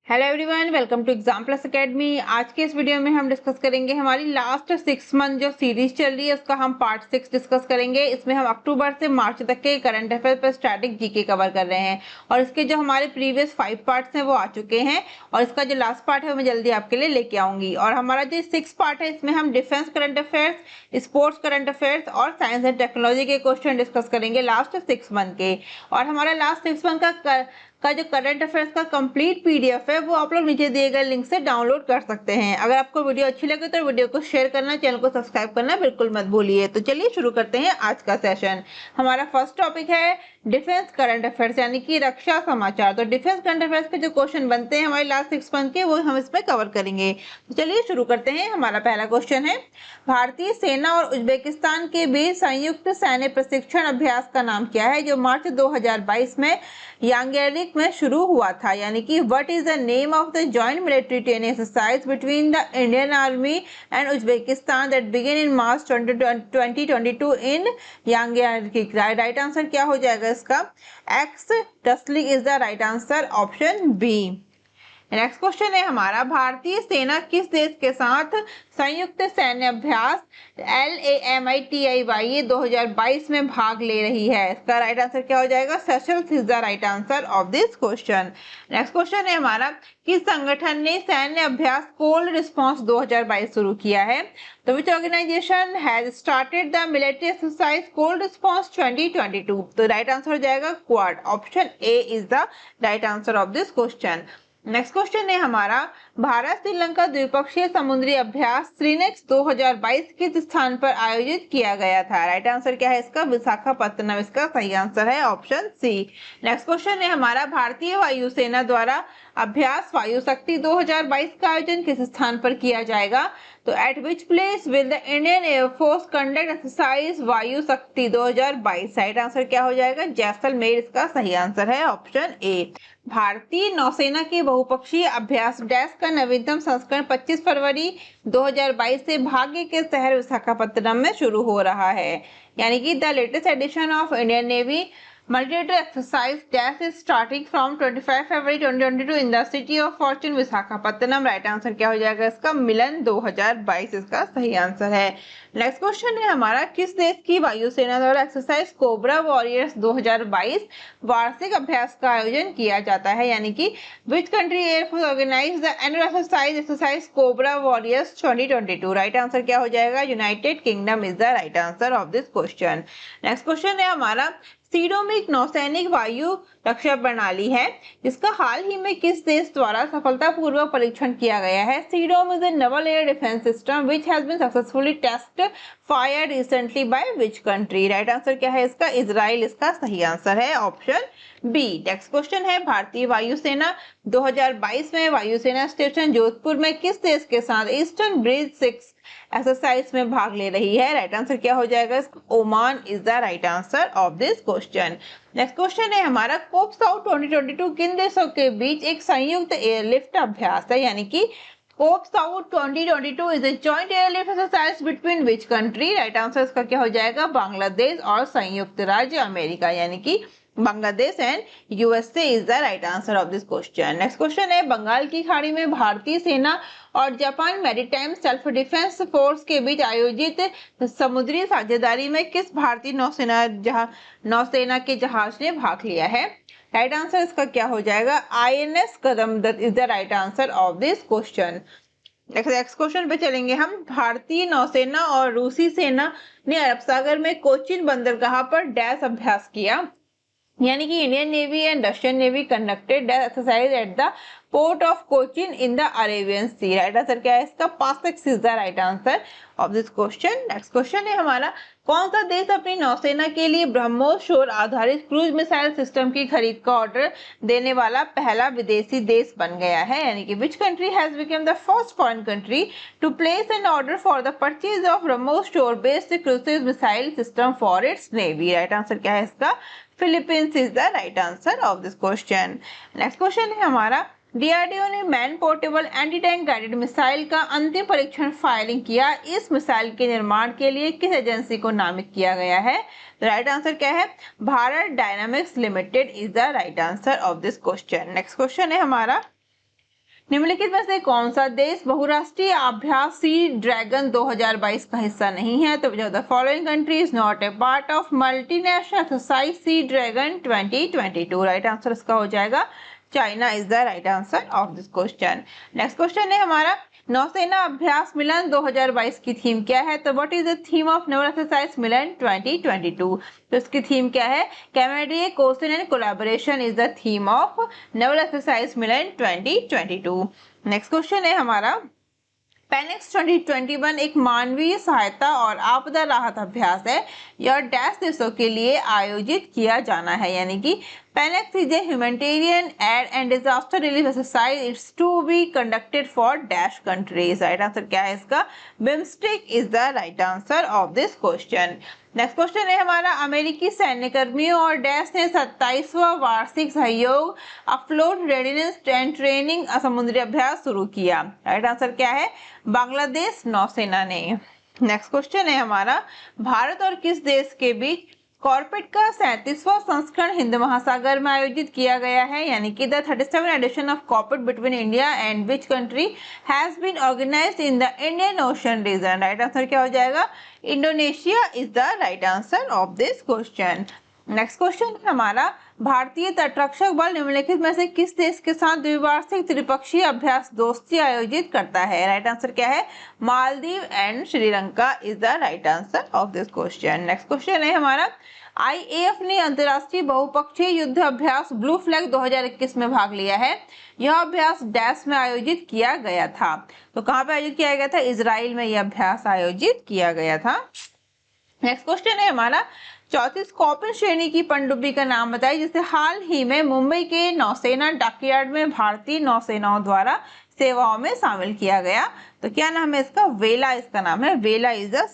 Hello everyone, welcome to Exam Plus Academy. आज के इस वीडियो में हम डिस्कस करेंगे हमारी लास्ट 6 मंथ जो सीरीज चल रही है उसका हम पार्ट 6 डिस्कस करेंगे। इसमें हम अक्टूबर से मार्च तक के करंट अफेयर पर स्टैटिक जीके कवर कर रहे हैं और इसके जो हमारे प्रीवियस 5 पार्ट्स हैं वो आ चुके हैं और इसका जो लास्ट पार्ट है वो मैं जल्दी आपके लिए लेके आऊंगी। और हमारा जो 6 पार्ट है इसमें हम defence current affairs, sports current affairs और साइंस एंड टेक्नोलॉजी के क्वेश्चन डिस्कस करेंगे लास्ट 6 मंथ के। और हमारा लास्ट 6 मंथ का जो करंट अफेयर्स का कंप्लीट पीडीएफ है वो आप लोग नीचे दिए गए लिंक से डाउनलोड कर सकते हैं। अगर आपको वीडियो अच्छी लगे तो वीडियो को शेयर करना, चैनल को सब्सक्राइब करना बिल्कुल मत भूलिए। तो चलिए शुरू करते हैं आज का सेशन। हमारा फर्स्ट टॉपिक है डिफेंस करंट अफेयर्स यानी कि रक्षा समाचार। तो डिफेंस करंट अफेयर्स के जो क्वेश्चन बनते हैं हमारे लास्ट 6 मंथ के वो हम इसमें कवर करेंगे। तो चलिए शुरू करते हैं। हमारा पहला क्वेश्चन है, भारतीय सेना और उज्बेकिस्तान के बीच संयुक्त सैन्य प्रशिक्षण अभ्यास का नाम क्या है जो मार्च 2022 में यांगेरिक में शुरू हुआ था? यानी कि what is the name of the joint military training exercise between the Indian army and Uzbekistan that begin in March 2022 in Yangiarik? Right answer क्या हो जाएगा इसका? Ex Dustlik is the right answer, option B. Next question है हमारा, भारतीय सेना किस देश के साथ संयुक्त सैन्य अभ्यास LAMITIY 2022 में भाग ले रही है? इसका राइट आंसर क्या हो जाएगा? Seychelles is the right answer of this question. Next question है हमारा, किस संगठन ने सैन्य अभ्यास कोल्ड रिस्पॉन्स 2022 शुरू किया है? तो which organisation has started the military exercise Cold Response 2022? तो राइट आंसर हो जाएगा Quad, option A is the right answer of this question. Next question है हमारा, भारत श्रीलंका द्विपक्षीय समुद्री अभ्यास श्रीनेक्स 2022 किस स्थान पर आयोजित किया गया था? राइट आंसर क्या है इसका? विशाखापत्तनम इसका सही आंसर है, ऑप्शन सी। नेक्स्ट क्वेश्चन है हमारा, भारतीय वायुसेना द्वारा अभ्यास वायु शक्ति 2022 का आयोजन किस स्थान पर किया जाएगा? तो eight which place will the Indian air force conduct exercise वायु शक्ति 2022? राइट आंसर क्या हो जाएगा? जैसलमेर इसका सही आंसर है, ऑप्शन ए। भारतीय नौसेना के बहुपक्षीय अभ्यास डैश का नवीनतम संस्करण 25 फरवरी 2022 से भाग्य के शहर विशाखापत्तनम में शुरू हो रहा है। यानी कि the latest edition of Indian navy multilateral exercise dash is starting from 25 February 2022 in the city of Fortune Visakhapatnam. Right answer क्या हो जाएगा इसका? मिलन 2022 इसका सही आंसर है। नेक्स्ट क्वेश्चन है हमारा, किस देश की वायुसेना द्वारा एक्सरसाइज कोबरा वॉरियर्स 2022 वार्षिक अभ्यास का आयोजन किया जाता है? यानी कि which country air force organise the annual exercise Cobra Warriors 2022? Right answer क्या हो जाएगा? United Kingdom is the right answer of this question. Next question है हमारा, सीडोमिक नौसैनिक वायु रक्षा प्रणाली है जिसका हाल ही में किस देश द्वारा सफलतापूर्वक परीक्षण किया गया है? सीडोम is a naval air defense system which has been successfully test fired recently by which country? Right answer क्या है इसका? इजराइल इसका सही आंसर है, ऑप्शन बी। नेक्स्ट क्वेश्चन है, भारतीय वायुसेना 2022 में वायुसेना स्टेशन जोधपुर में किस देश के साथ ईस्टर्न ब्रिज 6 एक्सरसाइज में भाग ले रही है? राइट आंसर क्या हो जाएगा? Oman is the right answer of this question. Next question है हमारा, कोप साउथ 2022 किन देशों के बीच एक संयुक्त एयरलिफ्ट अभ्यास है? यानी कि Cope South 2022 is a joint airlift exercise between which country? Right answer इसका क्या हो जाएगा? बांग्लादेश और संयुक्त राज्य अमेरिका, यानी कि Bangladesh and USA is the right answer of this question. Next question है, बंगाल की खाड़ी में भारतीय सेना और Japan maritime self defence force के बीच आयोजित समुद्री साझेदारी में किस भारतीय नौसेना के जहाज ने भाग लिया है? राइट आंसर इसका क्या हो जाएगा? INS Kadmatt is the right answer of this question. Next question पे चलेंगे हम, भारतीय नौसेना और रूसी सेना ने अरब सागर में कोचिन बंदरगाह पर डैश अभ्यास किया? यानी कि Indian navy and Russian navy conducted dash exercise at the port of Cochin in the Arabian sea. Right answer क्या है इसका? PASSEX is the right answer of this question. Next question है हमारा, कौन सा देश अपनी नौसेना के लिए ब्रह्मोस शोर आधारित क्रूज मिसाइल सिस्टम की खरीद का ऑर्डर देने वाला पहला विदेशी देश बन गया है? यानी कि which country has become the first foreign country to place an order for the purchase of BrahMos shore based cruise missile system for its navy? Right answer क्या है इसका? Philippines is the right answer of this question. Next question है हमारा, DRDO ने man portable anti tank guided missile का अंतिम परीक्षण firing किया। इस मिसाइल के निर्माण के लिए किस एजेंसी को नामित किया गया है? तो राइट आंसर क्या है? Bharat dynamics limited is the right answer of this question. Next question है हमारा, निम्नलिखित में से कौन सा देश बहुराष्ट्रीय अभ्यास सी ड्रैगन 2022 का हिस्सा नहीं है? तो the following country is not a part of multinational exercise Sea Dragon 2022। Right answer इसका हो जाएगा China is the right answer of this question. Next question है हमारा नौसेना अभ्यास मिलन 2022 की थीम क्या है? तो what is the theme of naval exercise Milan 2022? तो इसकी थीम क्या है? Camaraderie coordination and collaboration is the theme of naval exercise Milan 2022। Next question है हमारा पेनेक्स 2021 एक मानवीय सहायता और आपदा राहत अभ्यास है। यह डैश देशों के लिए आयोजित किया जाना है, यानी कि PANEX is a humanitarian aid and disaster relief exercise. It's to be conducted for dash countries. Right answer क्या है इसका? BIMSTEC is the right answer of this question. Next question है हमारा अमेरिकी सैन्य कर्मियों और डैश ने 27वां वार्षिक सहयोग अफ्लोट रेडिनेस एंड ट्रेनिंग समुद्री अभ्यास शुरू किया। राइट आंसर क्या है? बांग्लादेश नौसेना ने। नेक्स्ट क्वेश्चन है हमारा भारत और किस देश के बीच कॉर्पेट का 37वां संस्करण हिंद महासागर में आयोजित किया गया है? यानी कि the 37th edition of CORPAT between India and which country has been organised in the Indian Ocean region? Right answer क्या हो जाएगा? Indonesia is the right answer of this question. Next question हमारा भारतीय तटरक्षक बल निम्नलिखित में से किस देश के साथ द्विवार्षिक त्रिपक्षीय अभ्यास दोस्ती आयोजित करता है? राइट आंसर क्या है? Maldives and Sri Lanka is the right answer of this question. Next question है हमारा आईएएफ ने अंतर्राष्ट्रीय बहुपक्षीय युद्ध अभ्यास ब्लू फ्लैग 2021 में भाग लिया है। यह अभ्यास डैश में आयोजित किया गया था। तो कहाँ पे आयोजित किया गया था? इजराइल में यह अभ्यास आयोजित किया गया था। नेक्स्ट क्वेश्चन है हमारा चौथी स्कॉर्पियन श्रेणी की पनडुब्बी का नाम बताइए जिसे हाल ही में मुंबई के नौसेना डॉकयार्ड में भारतीय नौसेनाओं द्वारा सेवाओं में शामिल किया गया। तो क्या नाम है इसका? वेला इसका नाम है। वेला is the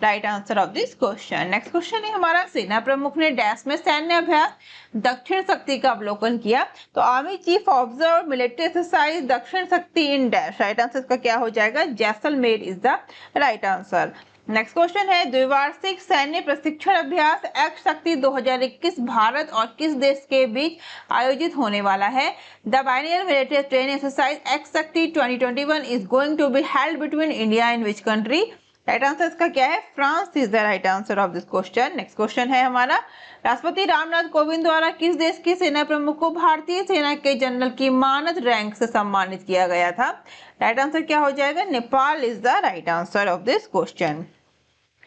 right answer of this question. Next question है हमारा सेना प्रमुख ने डैश में सैन्य अभ्यास दक्षिण शक्ति का अवलोकन किया। तो army chief observe military exercise दक्षिण शक्ति इन डैश। राइट आंसर इसका क्या हो जाएगा? Jaisalmer is the right answer. Next question है द्विवार्षिक सैन्य प्रशिक्षण अभ्यास एक्स शक्ति 2021 भारत और किस देश के बीच आयोजित होने वाला है? The biennial military training exercise ex Shakti 2021 is going to be held between India and which country? Right answer इसका क्या है? France is the right answer of this question. Next question है हमारा राष्ट्रपति रामनाथ कोविंद द्वारा किस देश के सेना प्रमुख को भारतीय सेना के जनरल की मानद रैंक से सम्मानित किया गया था? राइट आंसर क्या हो जाएगा? Nepal is the right answer of this question.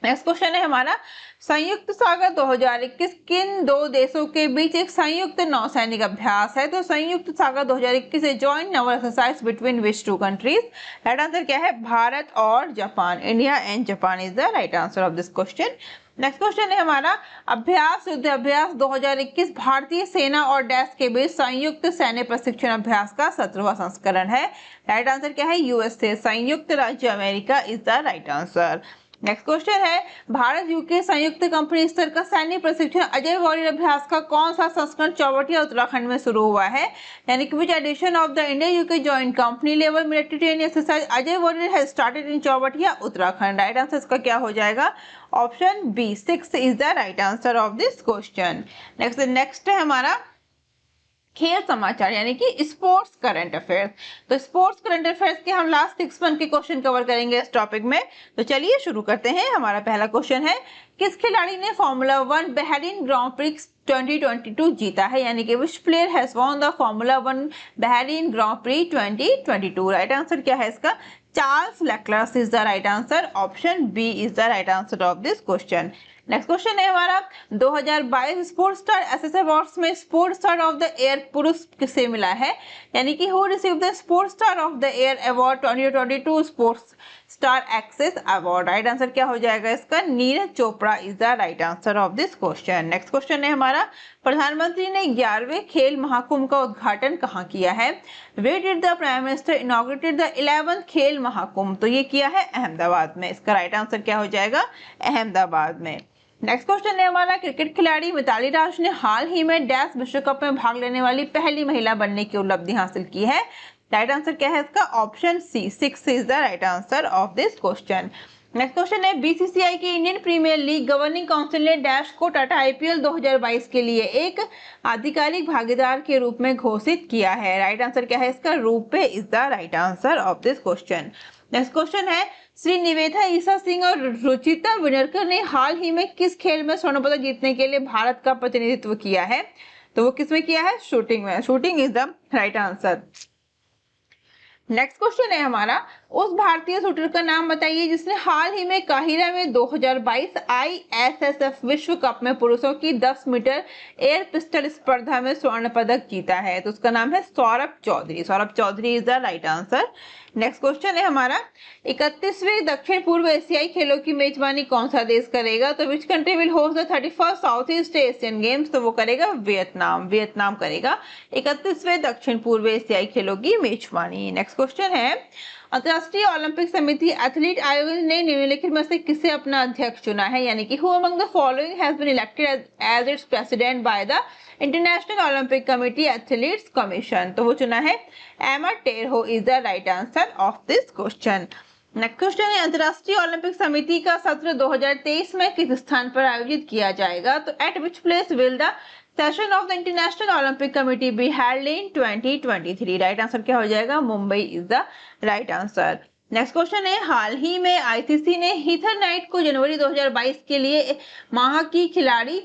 Next question है हमारा संयुक्त सागर 2021 किन दो देशों के बीच एक संयुक्त नौसैनिक अभ्यास है? तो संयुक्त सागर 2021 a joint naval exercise between which two countries? Right answer क्या है? भारत और Japan. India and Japan is the right answer of this question. Next question है हमारा अभ्यास युद्ध अभ्यास 2021 भारतीय सेना और डैश के बीच संयुक्त सैन्य प्रशिक्षण अभ्यास का 17वां संस्करण है। राइट आंसर क्या है? यूएसए संयुक्त राज्य America is the right answer. Next question है भारत यूके संयुक्त कंपनी स्तर का सैन्य प्रशिक्षण अजय वॉरियर अभ्यास का कौन सा संस्करण चौवटिया उत्तराखंड में शुरू हुआ है? यानी कि which edition of the India UK joint company level military training exercise Ajay warrior has started in Chaubatia Uttarakhand? Right answer इसका क्या हो जाएगा? Option B 6 is the right answer of this question. Next है हमारा खेल समाचार यानी कि स्पोर्ट्स करंट अफेयर्स। तो स्पोर्ट्स करंट अफेयर्स के हम लास्ट 6 मंथ के क्वेश्चन कवर करेंगे इस टॉपिक में। तो चलिए शुरू करते हैं। हमारा पहला क्वेश्चन है किस खिलाड़ी ने फॉर्मूला 1 बहरीन ग्रांड प्रिक्स 2022 जीता है? यानी कि which player has won the formula 1 Bahrain Grand Prix 2022? Right answer क्या है इसका? Charles Leclerc is the right answer. Option B is the right answer of this question. Next question है हमारा 2022 sports star aces awards में sports star of the year पुरुष किसे मिला है? यानी कि who receive the sports star of the year award 2022 sports star aces award? Right answer क्या हो जाएगा इसका? Neeraj Chopra is the right answer of this question. Next question है हमारा प्रधानमंत्री ने 11वें खेल महाकुंभ का उद्घाटन कहाँ किया है? Where did the prime minister inaugurated the 11th Khel Mahakumbh? तो ये किया है अहमदाबाद में। इसका राइट आंसर क्या हो जाएगा? अहमदाबाद में। नेक्स्ट क्वेश्चन है हमारा क्रिकेट खिलाड़ी मिताली राज ने हाल ही में डैश विश्व कप में भाग लेने वाली पहली महिला बनने की उपलब्धि हासिल की है? राइट आंसर क्या है इसका? Option C 6 is the right answer of this question. Next question है बीसीसीआई की Indian Premier League governing council ने डैश को टाटा आईपीएल 2022 के लिए एक आधिकारिक भागीदार के रूप में घोषित किया है। राइट आंसर क्या है इसका? RuPay is the right answer of this question. Next question है श्री निवेदा ईसा सिंह और रुचिता विनरकर ने हाल ही में किस खेल में स्वर्ण पदक जीतने के लिए भारत का प्रतिनिधित्व किया है? तो वो किसमें किया है? शूटिंग में। Shooting is the right answer. Next question है हमारा उस भारतीय शूटर का नाम बताइए जिसने हाल ही में काहिरा में 2022 ISSF विश्व कप में पुरुषों की 10 मीटर एयर पिस्टल स्पर्धा में स्वर्ण पदक जीता है। तो उसका नाम है Saurabh Chaudhary. Saurabh Chaudhary is the right answer. Next question है हमारा 31वें दक्षिण पूर्व एशियाई खेलों की मेजबानी कौन सा देश करेगा? तो which country will host the 31st south east Asian games? तो वो करेगा वियतनाम। वियतनाम करेगा 31वें दक्षिण पूर्व एशियाई खेलों की मेजबानी। नेक्स्ट क्वेश्चन है अंतर्राष्ट्रीय ओलंपिक समिति एथलीट आयोग ने निम्नलिखित में से किसे अपना अध्यक्ष चुना है? यानी कि who among the following has been elected as its president by the International Olympic Committee athletes commission? तो वो चुना है Emma Terho is the right answer of this question. Next question है अंतर्राष्ट्रीय ओलंपिक समिति का सत्र 2023 में किस स्थान पर आयोजित किया जाएगा? तो eight which place will the session of the International Olympic committee be held in 2023? Right answer क्या हो जाएगा? Mumbai is the right answer. Next question है हाल ही में आईसीसी ने हीथर नाइट को जनवरी 2022 के लिए माह की खिलाड़ी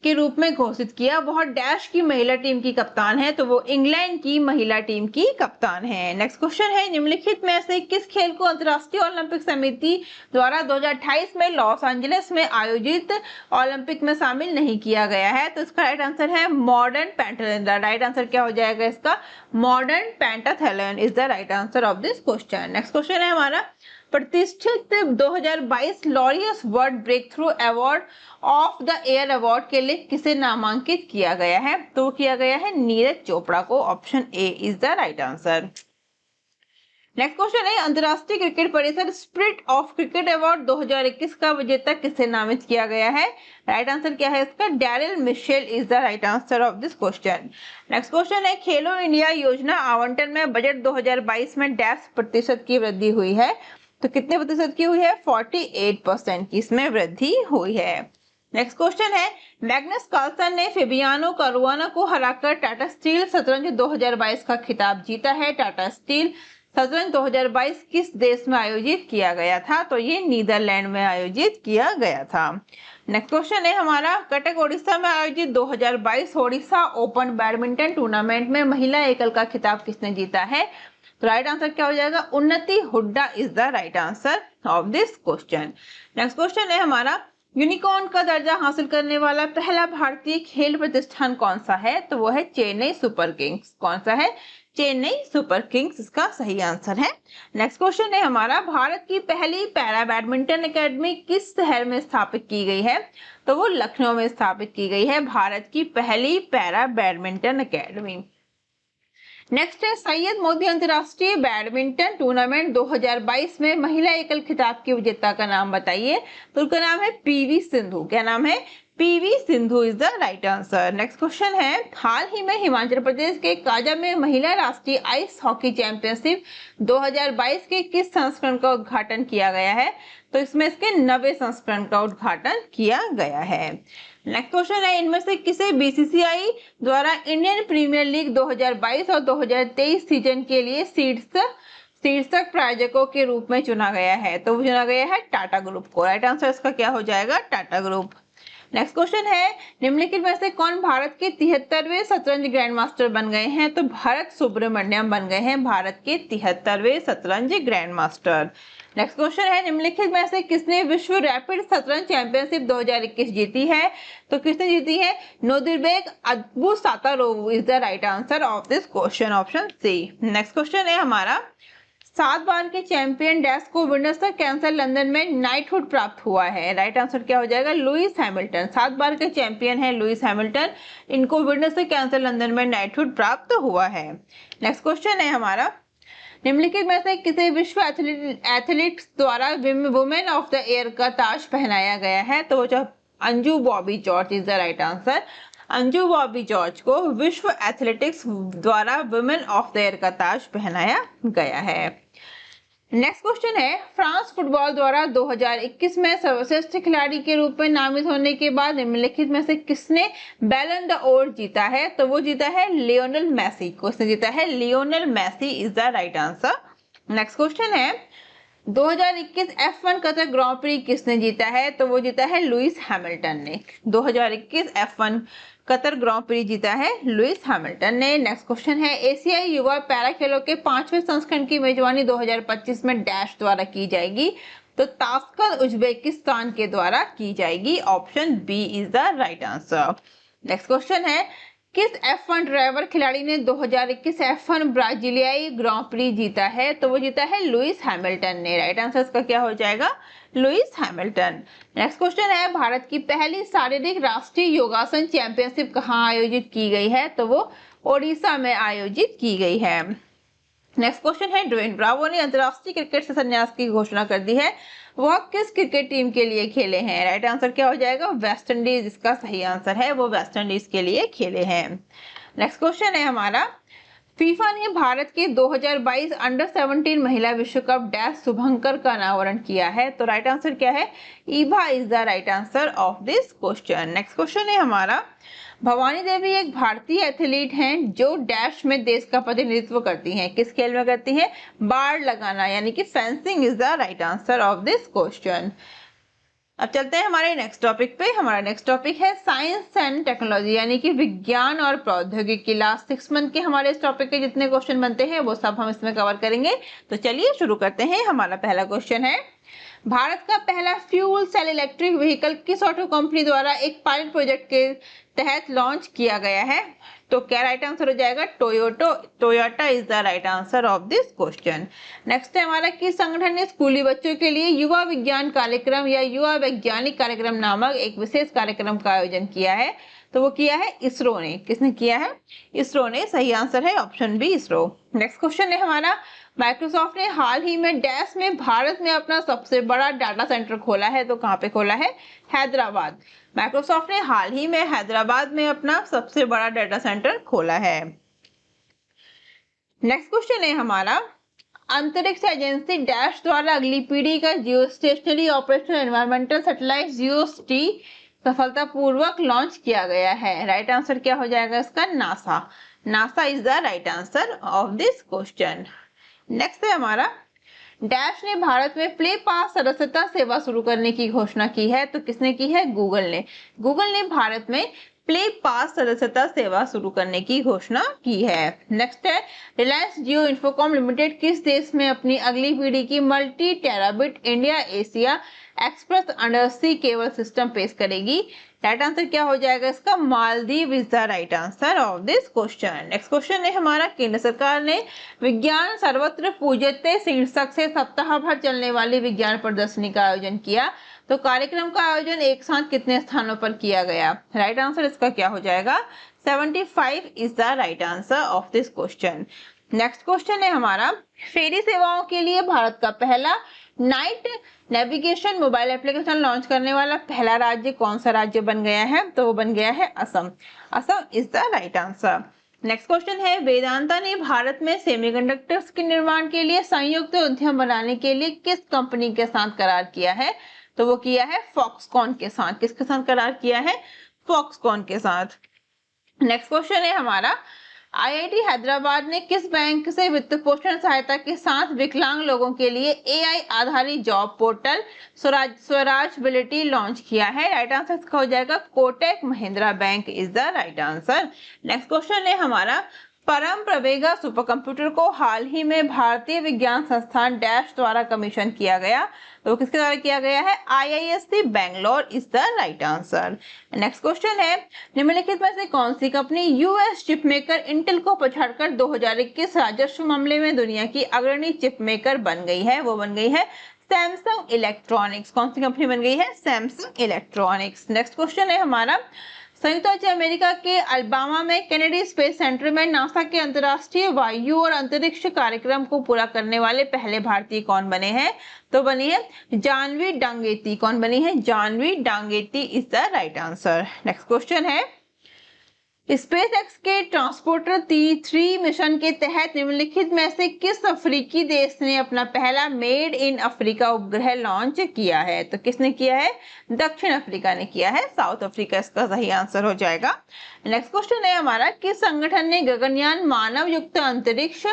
के रूप में घोषित किया। वह डैश की महिला टीम की कप्तान है। तो वो इंग्लैंड की महिला टीम की कप्तान है। नेक्स्ट क्वेश्चन है निम्नलिखित में से किस खेल को अंतर्राष्ट्रीय ओलंपिक समिति द्वारा 2028 में लॉस एंजलिस में आयोजित ओलंपिक में शामिल नहीं किया गया है? तो इसका राइट आंसर है मॉडर्न पेंटाथलॉन। राइट आंसर क्या हो जाएगा इसका? Modern pentathlon is the right answer of this question. Next question है हमारा प्रतिष्ठित 2022 Laureus world breakthrough award of the year award के लिए किसे नामांकित किया गया है? तो किया गया है नीरज चोपड़ा को। Option A is the right answer. Next question है अंतरराष्ट्रीय क्रिकेट परिषद स्पिरिट ऑफ क्रिकेट अवार्ड 2021 का विजेता किसे नामित किया गया है? राइट आंसर क्या है इसका? Daryl Mitchell is the right answer of this question. Next question है खेलो इंडिया योजना आवंटन में बजट 2022 में डैश प्रतिशत की वृद्धि हुई है? तो कितने प्रतिशत की हुई है? 48% की इसमें वृद्धि हुई है। नेक्स्ट क्वेश्चन है मैग्नस कार्लसन ने फेबियानो कारुआना को हराकर टाटा स्टील शतरंज 2022 का खिताब जीता है। टाटा स्टील शतरंज 2022 किस देश में आयोजित किया गया था? तो ये नीदरलैंड में आयोजित किया गया था। नेक्स्ट क्वेश्चन है हमारा कटक ओडिशा में आयोजित 2022 ओडिशा ओपन बैडमिंटन टूर्नामेंट में महिला एकल का खिताब किसने जीता है? तो राइट आंसर क्या हो जाएगा? उन्नति Hooda is the right answer of this question. Next question है हमारा यूनिकॉर्न का दर्जा हासिल करने वाला पहला भारतीय खेल प्रतिष्ठान कौन सा है? तो वो है चेन्नई सुपर किंग्स। कौन सा है? चेन्नई सुपर किंग्स इसका सही आंसर है। नेक्स्ट क्वेश्चन है हमारा भारत की पहली पैरा बैडमिंटन एकेडमी किस शहर में स्थापित की गई है? तो वो लखनऊ में स्थापित की गई है भारत की पहली पैरा बैडमिंटन एकेडमी। नेक्स्ट है सैयद मोदी अंतरराष्ट्रीय बैडमिंटन टूर्नामेंट 2022 में महिला एकल खिताब की विजेता का नाम बताइए। तो उनका नाम है पीवी सिंधु। क्या नाम है? PV Sindhu is the right answer. Next question है हाल ही में हिमाचल प्रदेश के काजा में महिला राष्ट्रीय आइस हॉकी चैंपियनशिप 2022 के किस संस्करण का उद्घाटन किया गया है? तो इसमें इसके 90वें संस्करण का उद्घाटन किया गया है। नेक्स्ट क्वेश्चन है इनमें से किसे बीसीसीआई द्वारा इंडियन प्रीमियर लीग 2022 और 2023 सीजन के लिए शीर्षक प्रायोजकों के रूप में चुना गया है? तो वो चुना गया है टाटा ग्रुप को। राइट आंसर इसका क्या हो जाएगा? टाटा ग्रुप। नेक्स्ट क्वेश्चन है निम्नलिखित में से कौन भारत के 73वें शतरंज ग्रैंड मास्टर बन गए हैं? तो भारत सुब्रमण्यम बन गए हैं भारत के 73वें शतरंज ग्रैंड मास्टर। नेक्स्ट क्वेश्चन है निम्नलिखित में से किसने विश्व रैपिड शतरंज चैंपियनशिप 2021 जीती है? तो किसने जीती है? Nodirbek Abdusattorov is the right answer of this question. Option C. Next question है हमारा 7 बार के चैंपियन डैश को विंडसर कैसल लंदन में नाइटहुड प्राप्त हुआ है? राइट आंसर क्या हो जाएगा? Lewis Hamilton. 7 बार के चैंपियन है लुइस हैमिल्टन। इनको विंडसर कैसल लंदन में नाइटहुड प्राप्त हुआ है। नेक्स्ट क्वेश्चन है हमारा निम्नलिखित में से किसे विश्व एथलीट्स द्वारा वुमेन ऑफ द ईयर का ताज पहनाया गया है? तो वो Anju Bobby George is the right answer. Anju Bobby George को विश्व एथलेटिक्स द्वारा वुमेन ऑफ द ईयर का ताज पहनाया गया है। नेक्स्ट क्वेश्चन है, फ्रांस फुटबॉल द्वारा 2021 में सर्वश्रेष्ठ खिलाड़ी के रूप में नामित होने के बाद निम्नलिखित में से किसने बैलन द ओर जीता है? तो वो जीता है लियोनेल मेसी। क्वेश्चन जीता है Lionel Messi is the right answer. Next question है, 2021 F1 कतर ग्रां प्री किसने जीता है? तो वो जीता है लुइस हैमिल्टन ने। 2021 F1 कतर ग्रां प्री जीता है लुइस हैमिल्टन ने। नेक्स्ट क्वेश्चन है, एशियाई युवा पैरा खेलों के 5वें संस्करण की मेजबानी 2025 में डैश द्वारा की जाएगी? तो ताश्कंद उज्बेकिस्तान के द्वारा की जाएगी। Option B is the right answer. Next question है, किस F1 ड्राइवर खिलाड़ी ने 2021 F1 ब्राजीलियाई ग्रां प्री जीता है? तो वो जीता है लुइस हैमिल्टन ने। राइट आंसर इसका क्या हो जाएगा? Lewis Hamilton. नेक्स्ट क्वेश्चन है, भारत की पहली शारीरिक राष्ट्रीय योगासन चैंपियनशिप कहाँ आयोजित की गई है? तो वो ओडिशा में आयोजित की गई है। नेक्स्ट क्वेश्चन है, ड्वेन ब्रावो ने अंतरराष्ट्रीय क्रिकेट से संन्यास की घोषणा कर दी है, वह किस क्रिकेट टीम के लिए खेले हैं? राइट आंसर क्या हो जाएगा? वेस्ट इंडीज इसका सही आंसर है, वो वेस्ट इंडीज के लिए खेले हैं। नेक्स्ट क्वेश्चन है हमारा, फीफा ने भारत के 2022 अंडर 17 महिला विश्व कप डैश शुभंकर का अनावरण किया है? तो राइट आंसर क्या है? Ibha is the right answer of this question. Next question है हमारा, भवानी देवी एक भारतीय एथलीट हैं जो डैश में देश का प्रतिनिधित्व करती हैं, किस खेल में करती हैं? बाड़ लगाना यानी कि fencing is the right answer of this question. अब चलते हैं हमारे नेक्स्ट टॉपिक पे। हमारा नेक्स्ट टॉपिक है साइंस एंड टेक्नोलॉजी यानी कि विज्ञान और प्रौद्योगिकी। लास्ट 6 मंथ के हमारे इस टॉपिक के जितने क्वेश्चन बनते हैं वो सब हम इसमें कवर करेंगे। तो चलिए शुरू करते हैं। हमारा पहला क्वेश्चन है, भारत का पहला फ्यूल सेल इलेक्ट्रिक व्हीकल किस ऑटो कंपनी द्वारा एक पायलट प्रोजेक्ट के तहत लॉन्च किया गया है? तो क्या राइट आंसर हो जाएगा? Toyota is the right answer of this question. Next है हमारा, किस संगठन ने स्कूली बच्चों के लिए युवा विज्ञान कार्यक्रम या युवा वैज्ञानिक कार्यक्रम नामक एक विशेष कार्यक्रम का आयोजन किया है? तो वो किया है इसरो ने। किसने किया है? इसरो ने। सही आंसर है option B ISRO. Next question है हमारा, माइक्रोसॉफ्ट ने हाल ही में डैश में भारत में अपना सबसे बड़ा डाटा सेंटर खोला है? तो कहां पे खोला है? हैदराबाद। माइक्रोसॉफ्ट ने हाल ही में हैदराबाद में अपना सबसे बड़ा डाटा सेंटर खोला है। नेक्स्ट क्वेश्चन है हमारा, अंतरिक्ष एजेंसी डैश द्वारा अगली पीढ़ी का geo stationary operational environmental satellite जियोस्टी सफलतापूर्वक लॉन्च किया गया है? राइट आंसर क्या हो जाएगा इसका? NASA. NASA is the right answer of this question. Next है हमारा, डैश ने भारत में प्ले पास सदस्यता सेवा शुरू करने की घोषणा की है? तो किसने की है? गूगल ने। गूगल ने भारत में प्ले पास सदस्यता सेवा शुरू करने की घोषणा की है। नेक्स्ट है, रिलायंस जियो इन्फोकॉम लिमिटेड किस देश में अपनी अगली पीढ़ी की multi terabit India Asia express undersea cable system पेश करेगी? राइट आंसर क्या हो जाएगा इसका? Maldives is the right answer of this question. Next question है हमारा, केंद्र सरकार ने विज्ञान सर्वत्र पूज्यते शीर्षक से सप्ताह भर चलने वाली विज्ञान प्रदर्शनी का आयोजन किया। तो कार्यक्रम का आयोजन एक साथ कितने स्थानों पर किया गया? राइट आंसर इसका क्या हो जाएगा? 75 is the right answer of this question. Next question है हमारा, फेरी सेवाओं के लिए भारत का पहला night navigation mobile application launch करने वाला पहला राज्य कौन सा राज्य बन गया है? तो वो बन गया है Assam. Assam is the right answer. Next question है, वेदांता ने भारत में सेमीकंडक्टर्स के निर्माण के लिए संयुक्त उद्यम बनाने के लिए किस कंपनी के साथ करार किया है? तो वो किया है फॉक्सकॉन के साथ। किसके साथ करार किया है? फॉक्सकॉन के साथ। नेक्स्ट क्वेश्चन है हमारा, आईआईटी हैदराबाद ने किस बैंक से वित्त पोषण सहायता के साथ विकलांग लोगों के लिए एआई आधारित जॉब पोर्टल स्वराजबिलिटी लॉन्च किया है? राइट आंसर इसका हो जाएगा Kotak Mahindra bank is the right answer. Next question है हमारा, परम प्रवेगा सुपर कंप्यूटर को हाल ही में भारतीय विज्ञान संस्थान डैश द्वारा कमीशन किया गया? तो किसके द्वारा किया गया है? IISc Bangalore is the right answer. Next question है, निम्नलिखित में से कौन सी company US chip maker Intel को पछाड़कर 2021 राजस्व मामले में दुनिया की अग्रणी चिप मेकर बन गई है? वो बन गई है सैमसंग इलेक्ट्रॉनिक्स। कौन सी कंपनी बन गई है? Samsung electronics. नेक्स्ट क्वेश्चन है हमारा, संयुक्त राज्य अमेरिका के अल्बामा में केनेडी स्पेस सेंटर में नासा के अंतरराष्ट्रीय वायु और अंतरिक्ष कार्यक्रम को पूरा करने वाले पहले भारतीय कौन बने हैं? तो बनी है जानवी डांगेती। कौन बनी है? Jahnavi Dangeti is the right answer. Next question है, स्पेस एक्स के ट्रांसपोर्टर T3 मिशन के तहत निम्नलिखित में से किस अफ्रीकी देश ने अपना पहला मेड इन अफ्रीका उपग्रह लॉन्च किया है? तो किसने किया है? दक्षिण अफ्रीका ने किया है। साउथ अफ्रीका इसका सही आंसर हो जाएगा। नेक्स्ट क्वेश्चन है हमारा, किस संगठन ने गगनयान मानव युक्त अंतरिक्ष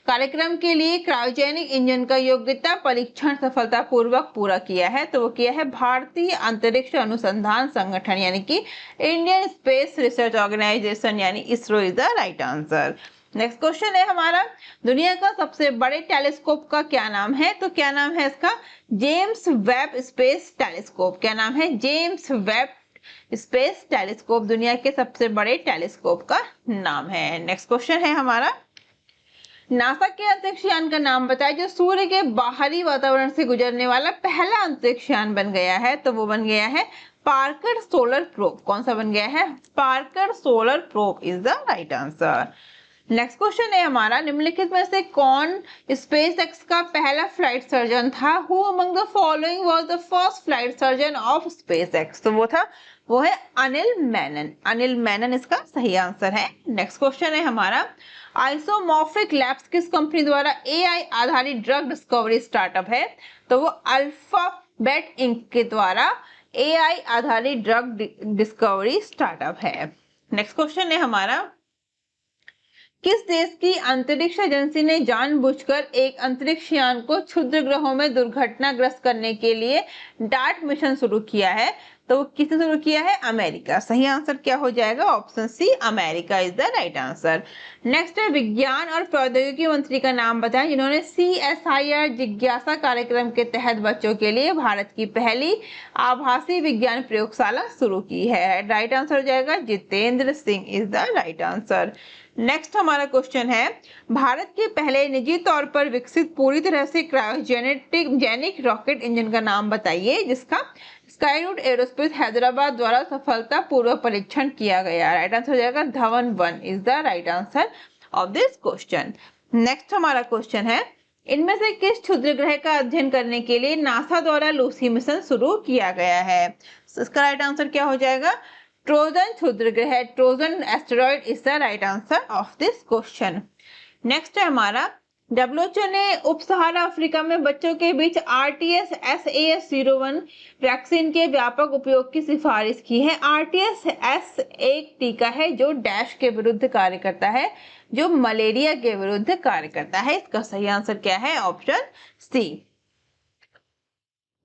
कार्यक्रम के लिए क्रायोजेनिक इंजन का योग्यता परीक्षण सफलतापूर्वक पूरा किया है? तो वो किया है भारतीय अंतरिक्ष अनुसंधान संगठन यानी कि इंडियन स्पेस रिसर्च ऑर्गेनाइजेशन यानी ISRO is the right answer. Next question है हमारा, दुनिया का सबसे बड़े टेलीस्कोप का क्या नाम है? तो क्या नाम है इसका? James Webb space telescope. क्या नाम है? जेम्स वेब स्पेस टेलीस्कोप दुनिया के सबसे बड़े टेलीस्कोप का नाम है। नेक्स्ट क्वेश्चन है हमारा, नासा के अंतरिक्ष यान का नाम बताएं जो सूर्य के बाहरी वातावरण से गुजरने वाला पहला अंतरिक्ष यान बन गया है? तो वो बन गया है पार्कर सोलर प्रोब। कौन सा बन गया है? Parker solar probe is the right answer. Next question है हमारा, निम्नलिखित में से कौन स्पेस एक्स का पहला फ्लाइट सर्जन था? Who among the following was the first flight surgeon of space x? तो वो है अनिल मेनन। अनिल मेनन इसका सही आंसर है। नेक्स्ट क्वेश्चन है हमारा, आइसोमॉर्फिक लैब्स किस कंपनी द्वारा एआई आधारित ड्रग डिस्कवरी स्टार्टअप है? तो वो अल्फाबेट इंक के द्वारा एआई आधारित ड्रग डिस्कवरी स्टार्टअप है। नेक्स्ट क्वेश्चन है हमारा, किस देश की अंतरिक्ष एजेंसी ने जानबूझकर एक अंतरिक्ष यान को क्षुद्र ग्रहों में दुर्घटनाग्रस्त करने के लिए डार्ट मिशन शुरू किया है? तो वो किसने शुरू किया है? अमेरिका। सही आंसर क्या हो जाएगा? Option C, America is the right answer. Next है, विज्ञान और प्रौद्योगिकी मंत्री का नाम बताएं जिन्होंने CSIR जिज्ञासा कार्यक्रम के तहत बच्चों के लिए भारत की पहली आभासी विज्ञान प्रयोगशाला शुरू की है। राइट आंसर हो जाएगा Jitendra Singh is the right answer. Next हमारा क्वेश्चन है, भारत के पहले निजी तौर पर विकसित पूरी तरह से क्रायोजेनिक रॉकेट इंजन का नाम बताइए जिसका स्काईरूट एरोस्पेस हैदराबाद द्वारा सफलतापूर्वक परीक्षण किया गया। राइट आंसर हो जाएगा Dhawan 1 is the right answer of this question. Next हमारा क्वेश्चन है, इनमें से किस क्षुद्र ग्रह का अध्ययन करने के लिए नासा द्वारा लूसी मिशन शुरू किया गया है? इसका राइट आंसर क्या हो जाएगा? ट्रोजन क्षुद्र ग्रह, Trojan asteroid is the right answer of this question. Next है हमारा, WHO ने उप सहारा अफ्रीका में बच्चों के बीच RTS-SAS01 वैक्सीन के व्यापक उपयोग की सिफारिश की है। RTS-S एक टीका है जो डैश के विरुद्ध कार्य करता है, जो मलेरिया के विरुद्ध कार्य करता है। इसका सही आंसर क्या है? Option C.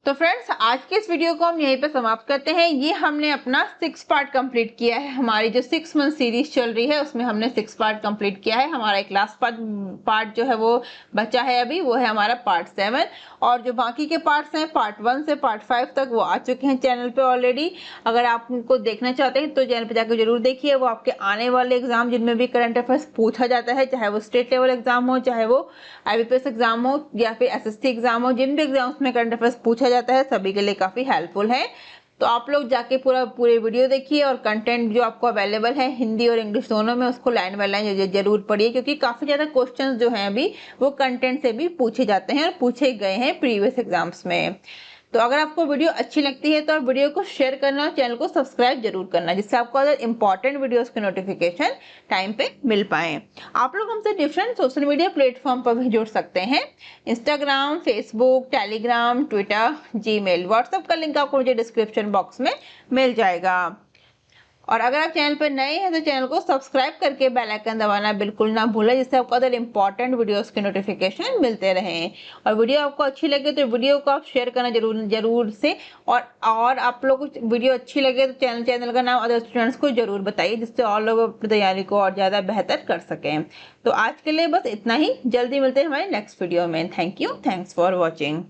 तो फ्रेंड्स, आज के इस वीडियो को हम यहीं पे समाप्त करते हैं। ये हमने अपना 6 पार्ट कंप्लीट किया है। हमारी जो 6 मंथ सीरीज चल रही है उसमें हमने 6 पार्ट कंप्लीट किया है। हमारा एक लास्ट पार्ट जो है वो बचा है अभी, वो है हमारा पार्ट 7। और जो बाकी के पार्ट्स हैं पार्ट 1 से पार्ट 5 तक वो आ चुके हैं चैनल पे ऑलरेडी। अगर आप उनको देखना चाहते हैं तो चैनल पे जाकर जरूर देखिए। वो आपके आने वाले एग्जाम जिनमें भी करंट अफेयर्स पूछा जाता है, चाहे वो स्टेट लेवल एग्जाम हो, चाहे वो IBPS एग्जाम हो या फिर SSC एग्जाम हो, जिन भी एग्जाम्स में करंट अफेयर्स पूछा जाता है सभी के लिए काफी हेल्पफुल है। तो आप लोग जाके पूरे वीडियो देखिए और कंटेंट जो आपको अवेलेबल है हिंदी और इंग्लिश दोनों में उसको लाइन बाय लाइन जरूर पढ़िए, क्योंकि काफी ज्यादा क्वेश्चंस जो हैं अभी वो कंटेंट से भी पूछे जाते हैं और पूछे गए हैं प्रीवियस एग्जाम्स में। तो अगर आपको वीडियो अच्छी लगती है तो आप वीडियो को शेयर करना और चैनल को सब्सक्राइब जरूर करना, जिससे आपको अदर इंपॉर्टेंट वीडियोस के नोटिफिकेशन टाइम पे मिल पाए। आप लोग हमसे डिफरेंट सोशल मीडिया प्लेटफॉर्म पर भी जुड़ सकते हैं, Instagram, Facebook, Telegram, Twitter, Gmail, WhatsApp का लिंक आपको मुझे डिस्क्रिप्शन बॉक्स में मिल जाएगा। और अगर आप चैनल पर नए हैं तो चैनल को सब्सक्राइब करके बेल आइकन दबाना बिल्कुल ना भूलें, जिससे आपको अदर इंपॉर्टेंट वीडियोस के नोटिफिकेशन मिलते रहें। और वीडियो आपको अच्छी लगे तो वीडियो को आप शेयर करना जरूर से। और आप लोग को वीडियो अच्छी लगे तो चैनल का नाम अदर स्टूडेंट्स को जरूर बताइए, जिससे और लोग अपनी तैयारी को और ज़्यादा बेहतर कर सकें। तो आज के लिए बस इतना ही, जल्दी मिलते हैं हमारे नेक्स्ट वीडियो में। Thank you, thanks for watching.